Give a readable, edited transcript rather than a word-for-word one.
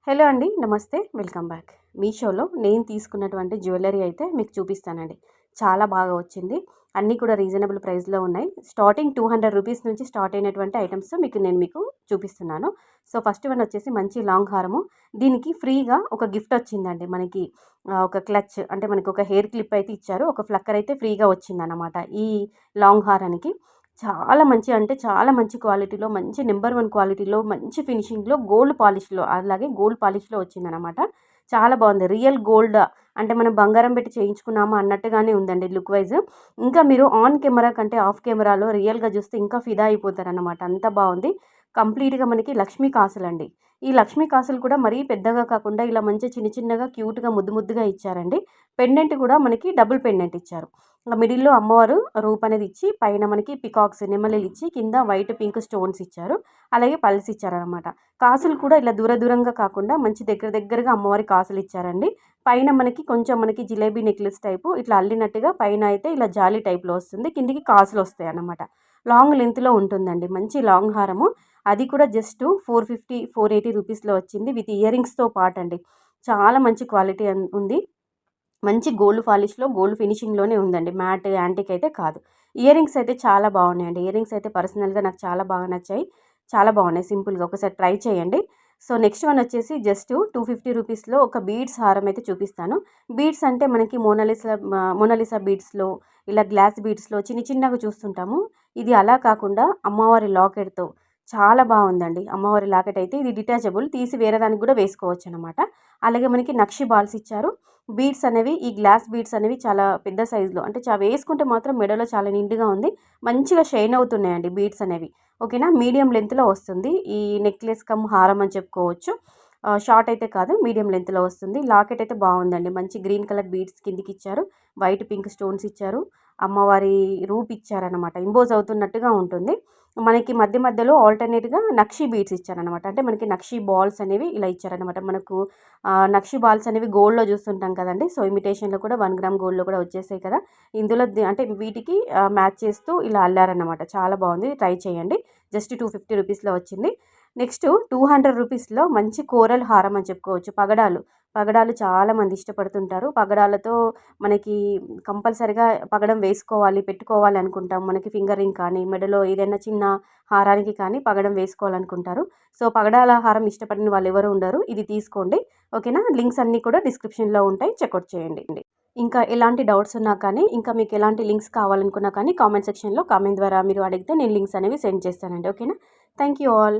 Hello అండి. నమస్తే. Welcome back. మీషోలో నేను తీసుకున్నటువంటి జ్యువెలరీ అయితే మీకు చూపిస్తానండి. చాలా బాగా వచ్చింది. అన్నీ కూడా రీజనబుల్ ప్రైస్‌లో ఉన్నాయి. స్టార్టింగ్ రూ. 200 నుంచి స్టార్ట్ అయినటువంటి ఐటెమ్స్ మీకు చూపిస్తున్నాను. సో, ఫస్ట్ వన్ వచ్చేసి మంచి లాంగ్ హారము. దీనికి ఫ్రీగా ఒక గిఫ్ట్ వచ్చిందండి మనకి. ఒక క్లచ్ అంటే మనకి ఒక హెయిర్ క్లిప్ అయితే ఇచ్చారు. ఒక ఫ్లక్కర్ అయితే ఫ్రీగా వచ్చిందనమాట ఈ లాంగ్ హారానికి. చాలా మంచి అంటే చాలా మంచి క్వాలిటీలో, మంచి నంబర్ 1 క్వాలిటీలో, మంచి ఫినిషింగ్‌లో, గోల్డ్ పాలిష్‌లో అలాగే గోల్డ్ పాలిష్‌లో వచ్చిందనమాట. చాలా బాగుంది. రియల్ గోల్డ్ అంటే మనం బంగారం పెట్టి చేయించుకున్నామా అన్నట్టుగానే ఉందండి లుక్ వైజ్. ఇంకా మీరు ఆన్ కెమెరా కంటే ఆఫ్ కెమెరాలో రియల్‌గా చూస్తే ఇంకా ఫిదా అయిపోతారనమాట. అంత బాగుంది. కంప్లీట్‌గా మనకి లక్ష్మీ కాసులండి. ఈ లక్ష్మీ కాసులు కూడా మరీ పెద్దగా కాకుండా ఇలా మంచి చిన్న చిన్నగా క్యూట్‌గా ముద్దు ముద్దుగా ఇచ్చారండి. పెండెంట్ కూడా మనకి డబుల్ పెండెంట్ ఇచ్చారు. మిడిల్‌లో అమ్మవారు రూప్ అనేది ఇచ్చి, పైన మనకి పికాక్స్ నెమలిలు ఇచ్చి, కింద వైట్, పింక్ స్టోన్స్ ఇచ్చారు. అలాగే పల్స్ ఇచ్చారనమాట. కాసులు కూడా ఇలా దూర దూరంగా కాకుండా మంచి దగ్గర దగ్గరగా అమ్మవారి కాసులు ఇచ్చారండి. పైన మనకి జిలేబీ నెక్లెస్ టైపు ఇట్లా అల్లినట్టుగా పైన అయితే ఇలా జాలీ టైప్‌లో వస్తుంది. కిందికి కాసులు వస్తాయన్నమాట. లాంగ్ లెంగ్త్‌లో ఉంటుందండి. మంచి లాంగ్ హారము. అది కూడా జస్ట్ 450, 480 రూపీస్‌లో వచ్చింది. విత్ ఇయర్ రింగ్స్‌తో పాటండి. చాలా మంచి క్వాలిటీ ఉంది. మంచి గోల్డ్ పాలిష్‌లో, గోల్డ్ ఫినిషింగ్‌లోనే ఉందండి. మ్యాట్, యాంటిక్ అయితే కాదు. ఇయర్ రింగ్స్ అయితే చాలా బాగున్నాయండి. ఇయర్ రింగ్స్ అయితే పర్సనల్‌గా నాకు చాలా బాగా నచ్చాయి. చాలా బాగున్నాయి సింపుల్‌గా. ఒకసారి ట్రై చేయండి. సో, నెక్స్ట్ వన్ వచ్చేసి జస్ట్ 250 రూపీస్‌లో ఒక బీడ్స్ హారం అయితే చూపిస్తాను. బీడ్స్ అంటే మనకి మోనాలిసా బీడ్స్‌లో, ఇలా గ్లాస్ బీడ్స్‌లో చిన్న చిన్నగా చూస్తుంటాము. ఇది అలా కాకుండా అమ్మవారి లాకెట్‌తో చాలా బాగుందండి. అమ్మవారి లాకెట్ అయితే ఇది డిటాచబుల్. తీసి వేరే దానికి కూడా వేసుకోవచ్చనమాట. అలాగే మనకి నక్షి బాల్స్ ఇచ్చారు. బీడ్స్ అనేవి ఈ గ్లాస్ బీడ్స్ అనేవి చాలా పెద్ద సైజులో అంటే వేసుకుంటే మాత్రం మెడలో చాలా నిండుగా ఉంది. మంచిగా షైన్ అవుతున్నాయండి బీడ్స్ అనేవి. ఓకేనా. మీడియం లెంత్‌లో వస్తుంది. ఈ నెక్లెస్ కమ్ హారం అని చెప్పుకోవచ్చు. షార్ట్ అయితే కాదు, మీడియం లెంత్‌లో వస్తుంది. లాకెట్ అయితే బాగుందండి. మంచి గ్రీన్ కలర్ బీడ్స్ కిందికి ఇచ్చారు. వైట్, పింక్ స్టోన్స్ ఇచ్చారు. అమ్మవారి రూప్ ఇచ్చారనమాట. ఇంపోజ్ అవుతున్నట్టుగా ఉంటుంది. మనకి మధ్య మధ్యలో ఆల్టర్‌నేట్‌గా నక్షి బీడ్స్ ఇచ్చారనమాట. అంటే మనకి నక్షి బాల్స్ అనేవి ఇలా ఇచ్చారనమాట. మనకు నక్షి బాల్స్ అనేవి గోల్డ్‌లో చూస్తుంటాం కదండీ. సో, ఇమిటేషన్‌లో కూడా 1 గ్రామ్ గోల్డ్‌లో కూడా వచ్చేసాయి కదా! ఇందులో అంటే వీటికి మ్యాచ్ చేస్తూ ఇలా అల్లారనమాట. చాలా బాగుంది. ట్రై చేయండి. జస్ట్ 250 రూపీస్‌లో వచ్చింది. నెక్స్ట్ 200 రూపీస్‌లో మంచి కోరల్ హారం అని చెప్పుకోవచ్చు. పగడాలు. పగడాలు చాలామంది ఇష్టపడుతుంటారు. పగడాలతో మనకి కంపల్సరీగా పగడం వేసుకోవాలి, పెట్టుకోవాలి అనుకుంటాం. మనకి ఫింగర్ రింగ్ కానీ, మెడలో ఏదైనా చిన్న హారానికి కానీ పగడం వేసుకోవాలనుకుంటారు. సో, పగడాల హారం ఇష్టపడని వాళ్ళు ఎవరు ఉండరు. ఇది తీసుకోండి. ఓకేనా. లింక్స్ అన్నీ కూడా డిస్క్రిప్షన్‌లో ఉంటాయి. చెక్‌ఔట్ చేయండి. ఇంకా ఎలాంటి డౌట్స్ ఉన్నా కానీ, ఇంకా మీకు ఎలాంటి లింక్స్ కావాలనుకున్నా కానీ కామెంట్ సెక్షన్‌లో కామెంట్ ద్వారా మీరు అడిగితే నేను లింక్స్ అనేవి సెండ్ చేస్తానండి. ఓకేనా. Thank you all.